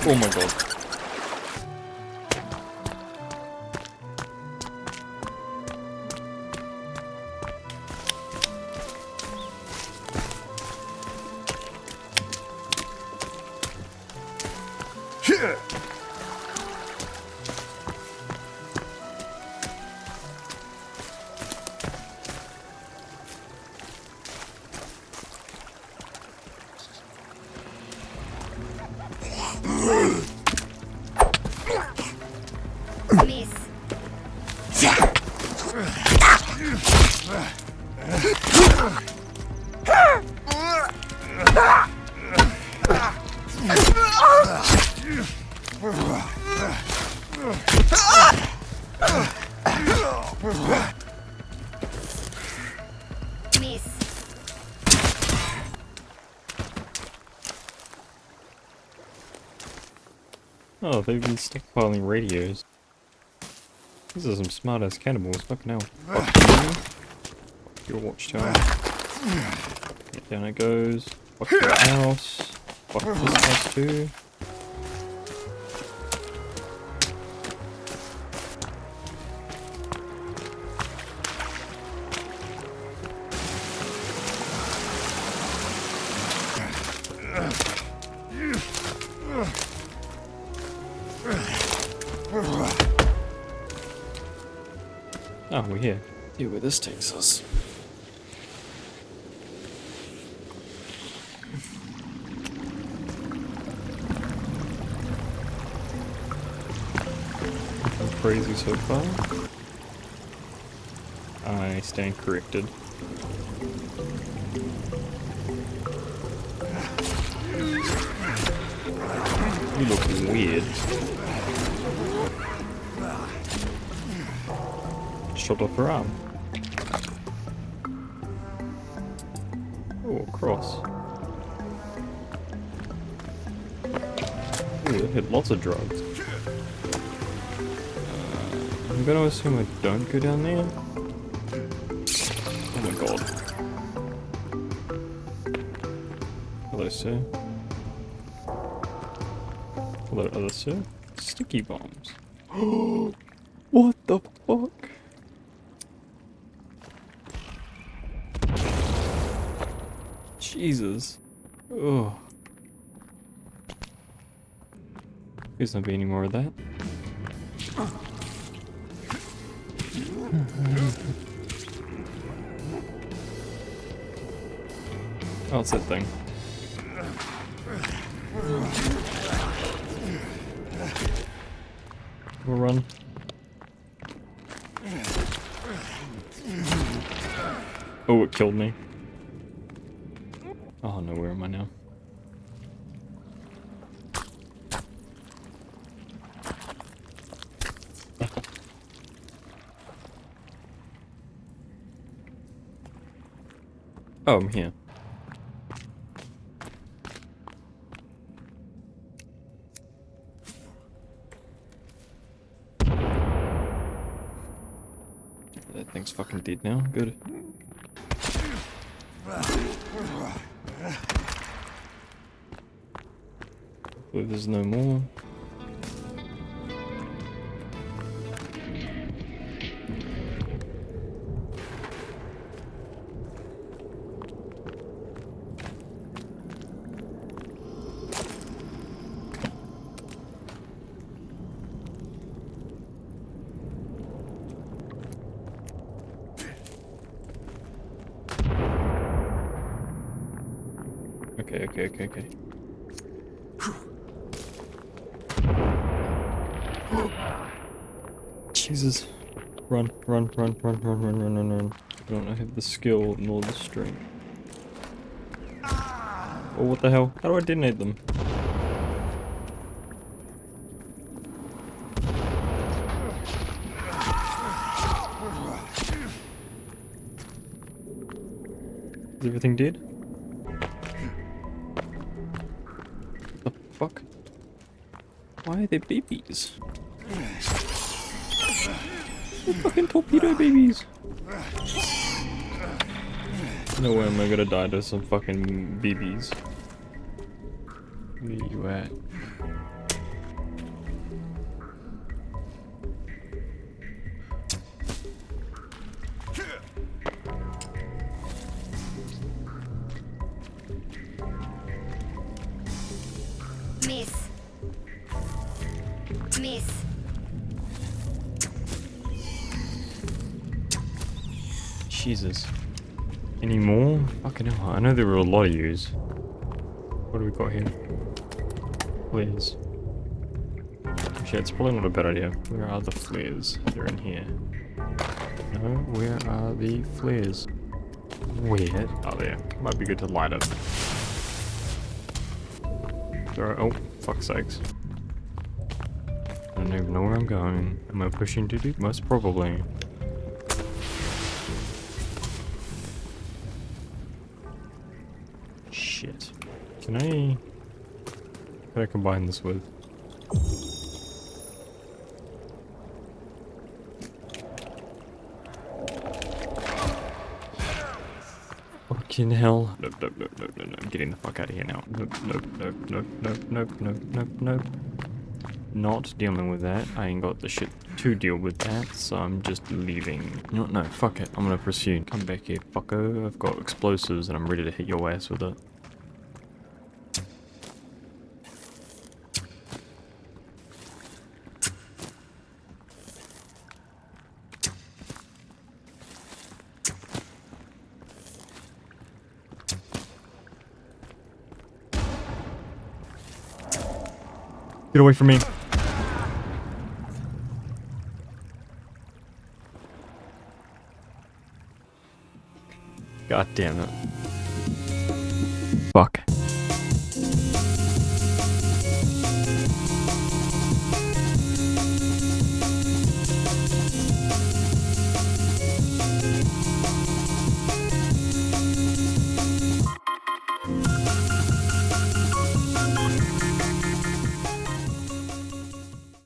Oh my god. Miss. Miss. Oh, they've been stockpiling radios. These are some smart ass cannibals, fucking hell. Fuck you. Fuck your watchtower. Yeah, down it goes. Fuck your house. Fuck this house too. Oh, we're here. See where this takes us. Nothing crazy so far. I stand corrected. You look weird. Shot off her arm. Oh, a cross. Ooh, that hit lots of drugs. I'm gonna assume I don't go down there. Oh my god. Hello, sir. Hello, other sir. Sticky bombs. What the fuck? Jesus. Ugh. Please don't be any more of that. Oh, it's that thing. We'll run. Oh, it killed me. Oh no, where am I now? Oh, I'm here. That thing's fucking dead now. Good. Hopefully there's no more. Okay. Jesus. Run. I don't have the skill nor the strength. Oh, what the hell? How do I detonate them? Is everything dead? What the fuck? Why are they babies? They're fucking torpedo babies! No way am I gonna die to some fucking babies. Where you at? Miss. Miss. Jesus. Any more? Fucking hell, I know there were a lot of yous. What do we got here? Flares. Actually, it's probably not a bad idea. Where are the flares? They're in here. No, where are the flares? Where? Oh, there. Might be good to light it. Oh, fuck's sakes. I don't even know where I'm going. Am I pushing to do? Most probably. Shit. Can I combine this with? Fucking hell. Nope, nope, nope, nope, nope, nope. I'm getting the fuck out of here now. Nope, nope, nope, nope, nope, nope, nope, nope, nope. Not dealing with that. I ain't got the shit to deal with that, so I'm just leaving. You know what? No, fuck it. I'm gonna pursue. Come back here, fucko. I've got explosives and I'm ready to hit your ass with it. Get away from me. God damn it. Fuck.